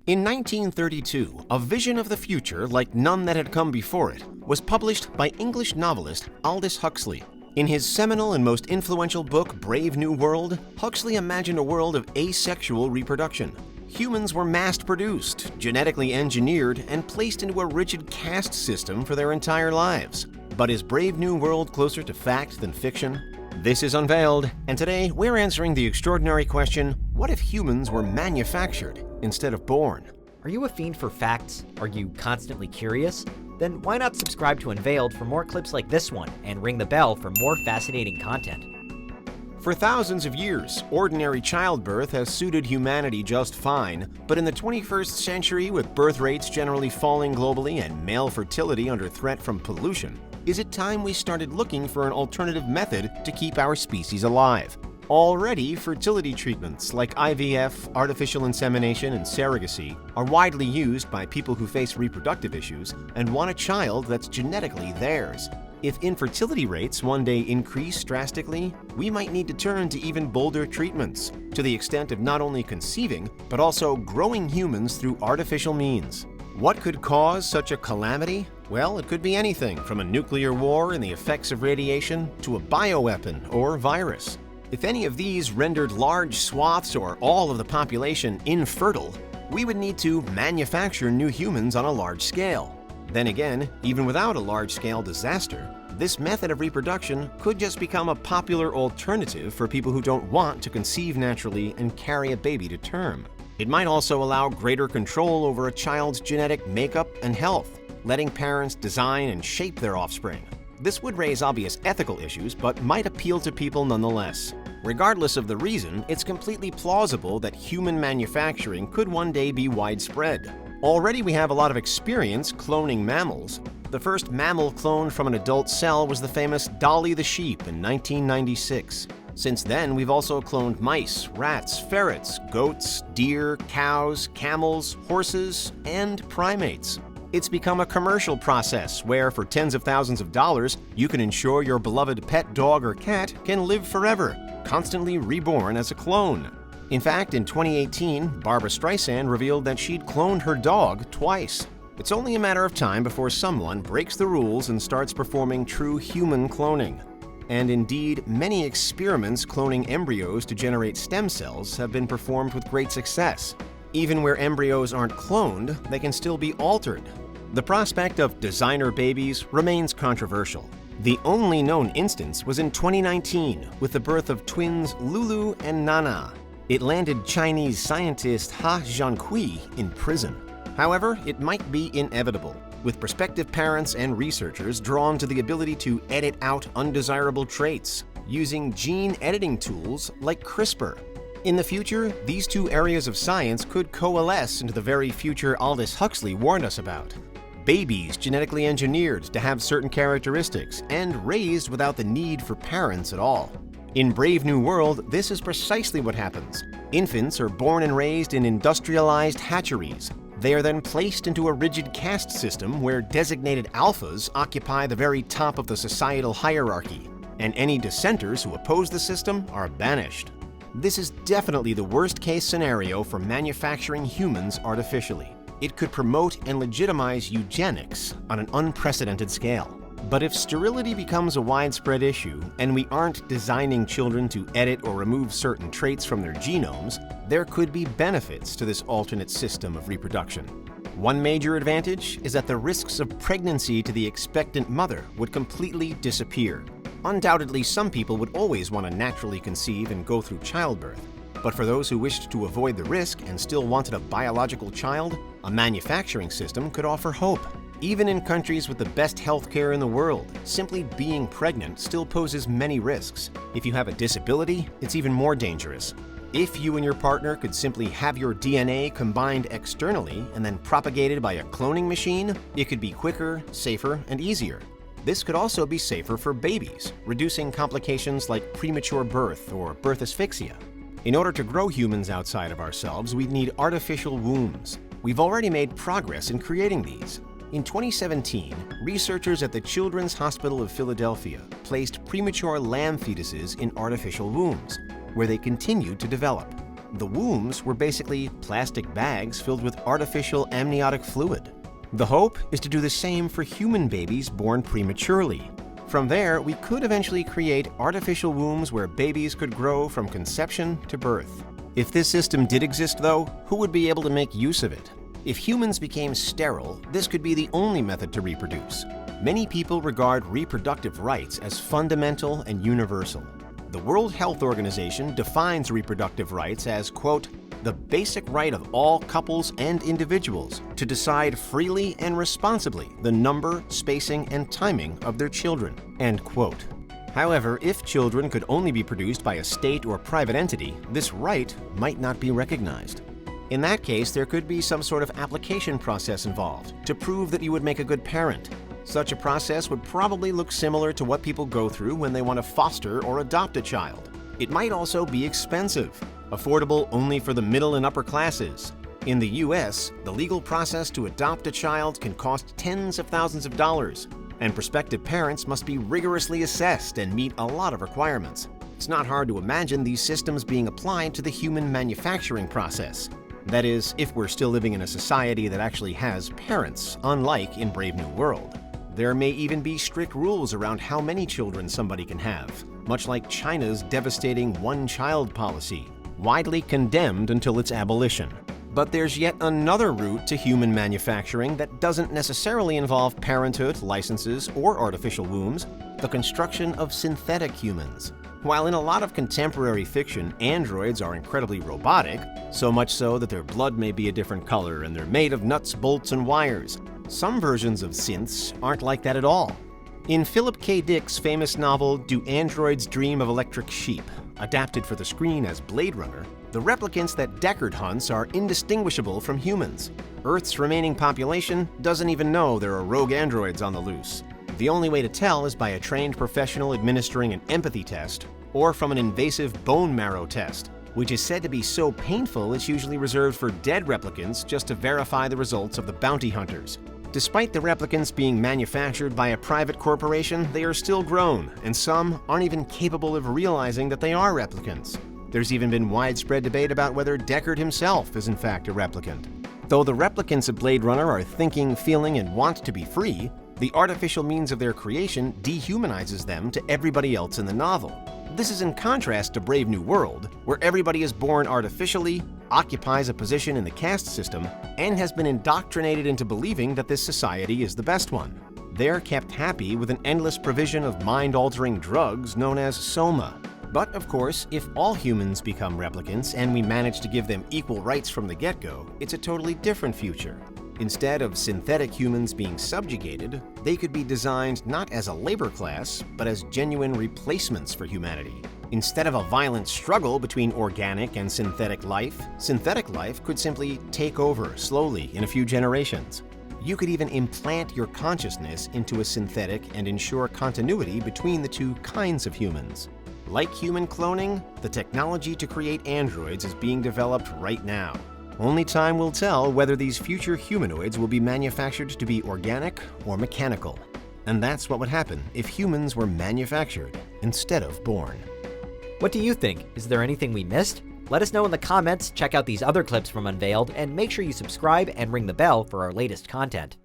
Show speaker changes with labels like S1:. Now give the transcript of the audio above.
S1: In 1932, a vision of the future like none that had come before it was published by English novelist Aldous Huxley. In his seminal and most influential book, Brave New World, Huxley imagined a world of asexual reproduction. Humans were mass-produced, genetically engineered, and placed into a rigid caste system for their entire lives. But is Brave New World closer to fact than fiction? This is Unveiled, and today we're answering the extraordinary question, what if humans were manufactured instead of born?
S2: Are you a fiend for facts? Are you constantly curious? Then why not subscribe to Unveiled for more clips like this one and ring the bell for more fascinating content.
S1: For thousands of years, ordinary childbirth has suited humanity just fine, but in the 21st century, with birth rates generally falling globally and male fertility under threat from pollution, is it time we started looking for an alternative method to keep our species alive? Already, fertility treatments like IVF, artificial insemination, and surrogacy are widely used by people who face reproductive issues and want a child that's genetically theirs. If infertility rates one day increase drastically, we might need to turn to even bolder treatments, to the extent of not only conceiving, but also growing humans through artificial means. What could cause such a calamity? Well, it could be anything from a nuclear war and the effects of radiation to a bioweapon or virus. If any of these rendered large swaths or all of the population infertile, we would need to manufacture new humans on a large scale. Then again, even without a large-scale disaster, this method of reproduction could just become a popular alternative for people who don't want to conceive naturally and carry a baby to term. It might also allow greater control over a child's genetic makeup and health, letting parents design and shape their offspring. This would raise obvious ethical issues, but might appeal to people nonetheless. Regardless of the reason, it's completely plausible that human manufacturing could one day be widespread. Already we have a lot of experience cloning mammals. The first mammal cloned from an adult cell was the famous Dolly the sheep in 1996. Since then, we've also cloned mice, rats, ferrets, goats, deer, cows, camels, horses, and primates. It's become a commercial process where, for tens of thousands of dollars, you can ensure your beloved pet dog or cat can live forever, constantly reborn as a clone. In fact, in 2018, Barbra Streisand revealed that she'd cloned her dog twice. It's only a matter of time before someone breaks the rules and starts performing true human cloning. And indeed, many experiments cloning embryos to generate stem cells have been performed with great success. Even where embryos aren't cloned, they can still be altered. The prospect of designer babies remains controversial. The only known instance was in 2019 with the birth of twins Lulu and Nana. It landed Chinese scientist Ha Jiankui in prison. However, it might be inevitable, with prospective parents and researchers drawn to the ability to edit out undesirable traits using gene editing tools like CRISPR. In the future, these two areas of science could coalesce into the very future Aldous Huxley warned us about. Babies genetically engineered to have certain characteristics and raised without the need for parents at all. In Brave New World, this is precisely what happens. Infants are born and raised in industrialized hatcheries. They are then placed into a rigid caste system where designated alphas occupy the very top of the societal hierarchy, and any dissenters who oppose the system are banished. This is definitely the worst-case scenario for manufacturing humans artificially. It could promote and legitimize eugenics on an unprecedented scale. But if sterility becomes a widespread issue, and we aren't designing children to edit or remove certain traits from their genomes, there could be benefits to this alternate system of reproduction. One major advantage is that the risks of pregnancy to the expectant mother would completely disappear. Undoubtedly, some people would always want to naturally conceive and go through childbirth. But for those who wished to avoid the risk and still wanted a biological child, a manufacturing system could offer hope. Even in countries with the best healthcare in the world, simply being pregnant still poses many risks. If you have a disability, it's even more dangerous. If you and your partner could simply have your DNA combined externally and then propagated by a cloning machine, it could be quicker, safer, and easier. This could also be safer for babies, reducing complications like premature birth or birth asphyxia. In order to grow humans outside of ourselves, we'd need artificial wombs. We've already made progress in creating these. In 2017, researchers at the Children's Hospital of Philadelphia placed premature lamb fetuses in artificial wombs, where they continued to develop. The wombs were basically plastic bags filled with artificial amniotic fluid. The hope is to do the same for human babies born prematurely. From there, we could eventually create artificial wombs where babies could grow from conception to birth. If this system did exist, though, who would be able to make use of it? If humans became sterile, this could be the only method to reproduce. Many people regard reproductive rights as fundamental and universal. The World Health Organization defines reproductive rights as, quote, the basic right of all couples and individuals to decide freely and responsibly the number, spacing, and timing of their children, end quote. However, if children could only be produced by a state or private entity, this right might not be recognized. In that case, there could be some sort of application process involved to prove that you would make a good parent. Such a process would probably look similar to what people go through when they want to foster or adopt a child. It might also be expensive, affordable only for the middle and upper classes. In the US, the legal process to adopt a child can cost tens of thousands of dollars, and prospective parents must be rigorously assessed and meet a lot of requirements. It's not hard to imagine these systems being applied to the human manufacturing process. That is, if we're still living in a society that actually has parents, unlike in Brave New World. There may even be strict rules around how many children somebody can have, much like China's devastating one-child policy, widely condemned until its abolition. But there's yet another route to human manufacturing that doesn't necessarily involve parenthood, licenses, or artificial wombs: the construction of synthetic humans. While in a lot of contemporary fiction, androids are incredibly robotic, so much so that their blood may be a different color and they're made of nuts, bolts, and wires, some versions of synths aren't like that at all. In Philip K. Dick's famous novel Do Androids Dream of Electric Sheep, adapted for the screen as Blade Runner, the replicants that Deckard hunts are indistinguishable from humans. Earth's remaining population doesn't even know there are rogue androids on the loose. The only way to tell is by a trained professional administering an empathy test, or from an invasive bone marrow test, which is said to be so painful it's usually reserved for dead replicants just to verify the results of the bounty hunters. Despite the replicants being manufactured by a private corporation, they are still grown, and some aren't even capable of realizing that they are replicants. There's even been widespread debate about whether Deckard himself is in fact a replicant. Though the replicants of Blade Runner are thinking, feeling, and want to be free, the artificial means of their creation dehumanizes them to everybody else in the novel. This is in contrast to Brave New World, where everybody is born artificially, occupies a position in the caste system, and has been indoctrinated into believing that this society is the best one. They're kept happy with an endless provision of mind-altering drugs known as soma. But of course, if all humans become replicants and we manage to give them equal rights from the get-go, it's a totally different future. Instead of synthetic humans being subjugated, they could be designed not as a labor class, but as genuine replacements for humanity. Instead of a violent struggle between organic and synthetic life could simply take over slowly in a few generations. You could even implant your consciousness into a synthetic and ensure continuity between the two kinds of humans. Like human cloning, the technology to create androids is being developed right now. Only time will tell whether these future humanoids will be manufactured to be organic or mechanical. And that's what would happen if humans were manufactured instead of born.
S2: What do you think? Is there anything we missed? Let us know in the comments, check out these other clips from Unveiled, and make sure you subscribe and ring the bell for our latest content.